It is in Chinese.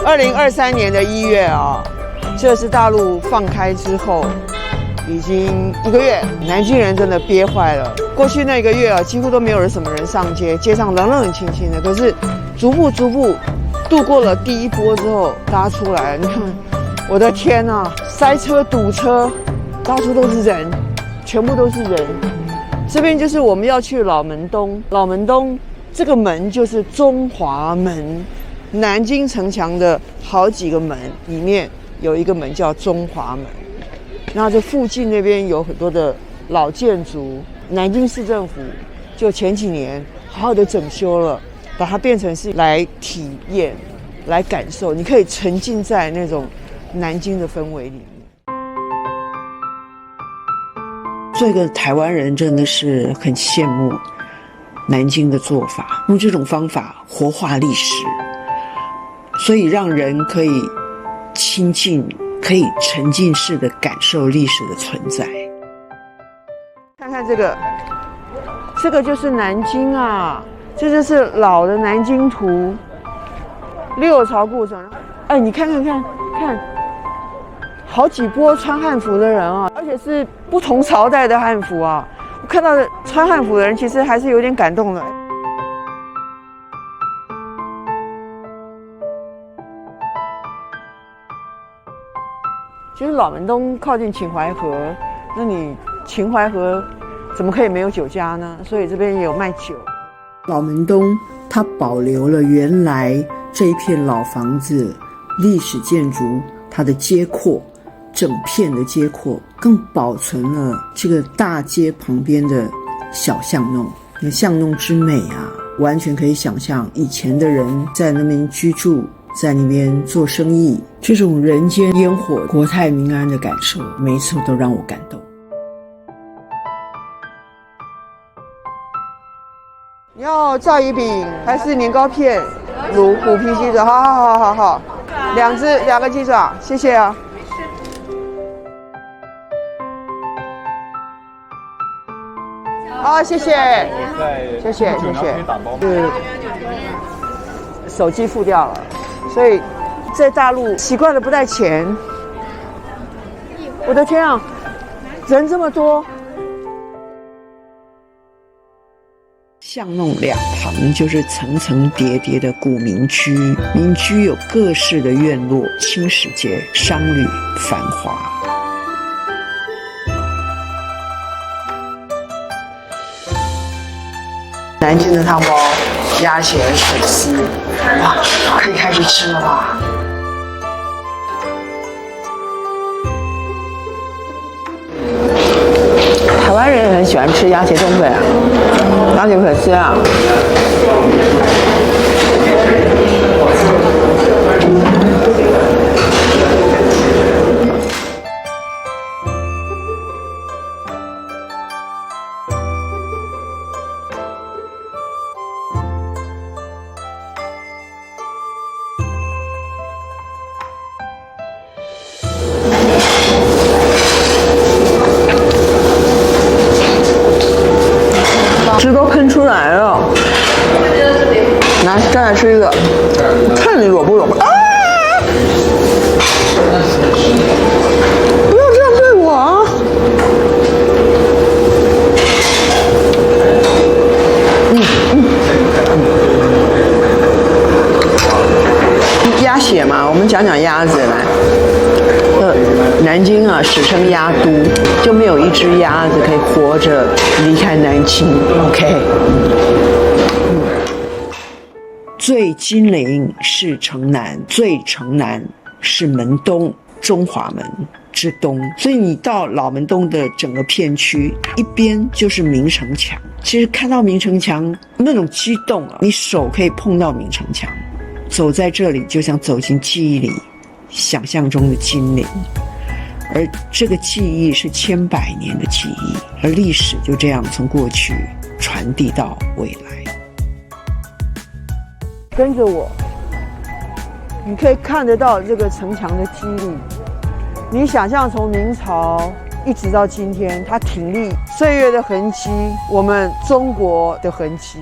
2023年的1月啊，这是大陆放开之后，已经1个月，南京人真的憋坏了。过去那1个月啊，几乎都没有什么人上街，街上冷冷清清的。可是逐步度过了第一波之后，大家出来，你看，我的天啊，塞车堵车，到处都是人，全部都是人。这边就是我们要去老门东，老门东这个门就是中华门。南京城墙的好几个门里面有一个门叫中华门，那这附近那边有很多的老建筑，南京市政府就前几年好好的整修了，把它变成是来体验、来感受，你可以沉浸在那种南京的氛围里面。做一个台湾人真的是很羡慕南京的做法，用这种方法活化历史。所以让人可以亲近，可以沉浸式的感受历史的存在。看看这个就是南京啊，这就是老的南京图，六朝故城。哎，你看，好几波穿汉服的人啊，而且是不同朝代的汉服啊。我看到的穿汉服的人，其实还是有点感动的。其实老门东靠近秦淮河，那你秦淮河怎么可以没有酒家呢？所以这边也有卖酒。老门东它保留了原来这一片老房子历史建筑它的街廓，整片的街廓，更保存了这个大街旁边的小巷弄。那巷弄之美啊，完全可以想象以前的人在那边居住，在那边做生意，这种人间烟火、国泰民安的感受，每一次都让我感动。你要炸鱼饼还是年糕片？虎皮鸡爪，好，2个鸡爪，谢谢啊。好，谢谢。手机付掉了。所以在大陆习惯了不带钱，我的天啊，人这么多。巷弄两旁就是层层叠叠的古民居，民居有各式的院落，轻食街、商旅繁华。南京的汤包、鸭血水丝，哇，可以开始吃了吧？台湾人也很喜欢吃鸭血冬粉啊，鸭血粉丝啊。汁都喷出来了，来，再来吃一个，看你裸不裸啊！不要这样对我啊！鸭血嘛，我们讲讲鸭子来。南京啊，史称鸭都，就没有一只鸭子可以活着离开南京。OK，最金陵是城南，最城南是门东，中华门之东。所以你到老门东的整个片区，一边就是明城墙。其实看到明城墙那种激动啊，你手可以碰到明城墙，走在这里就像走进记忆里想象中的金陵。而这个记忆是千百年的记忆，而历史就这样从过去传递到未来。跟着我，你可以看得到这个城墙的肌理。你想象从明朝一直到今天，它挺立岁月的痕迹，我们中国的痕迹。